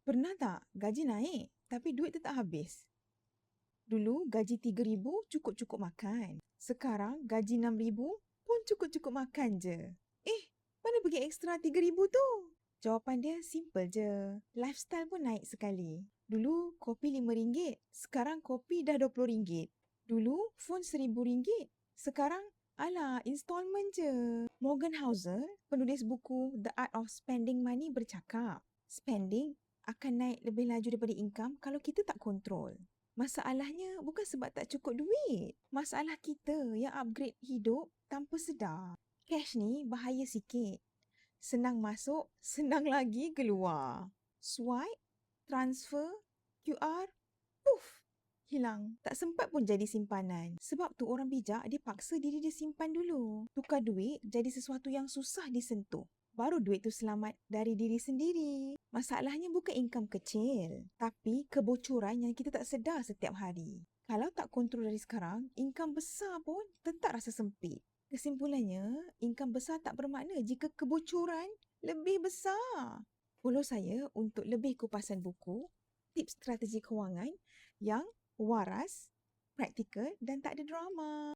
Pernah tak gaji naik tapi duit tetap habis? Dulu gaji 3,000 cukup-cukup makan. Sekarang gaji 6,000 pun cukup-cukup makan je. Mana pergi ekstra 3,000 tu? Jawapan dia simple je. Lifestyle pun naik sekali. Dulu kopi RM5, sekarang kopi dah RM20. Dulu phone RM1,000, sekarang installment je. Morgan Housel, penulis buku The Art of Spending Money bercakap, spending akan naik lebih laju daripada income kalau kita tak kontrol. Masalahnya bukan sebab tak cukup duit. Masalah kita yang upgrade hidup tanpa sedar. Cash ni bahaya sikit. Senang masuk, senang lagi keluar. Swipe, transfer, QR, puff, hilang. Tak sempat pun jadi simpanan. Sebab tu orang bijak dia paksa diri dia simpan dulu. Tukar duit jadi sesuatu yang susah disentuh. Baru duit tu selamat dari diri sendiri. Masalahnya bukan income kecil, tapi kebocoran yang kita tak sedar setiap hari. Kalau tak kontrol dari sekarang, income besar pun tetap rasa sempit. Kesimpulannya, income besar tak bermakna jika kebocoran lebih besar. Follow saya untuk lebih kupasan buku, tips strategi kewangan yang waras, praktikal dan tak ada drama.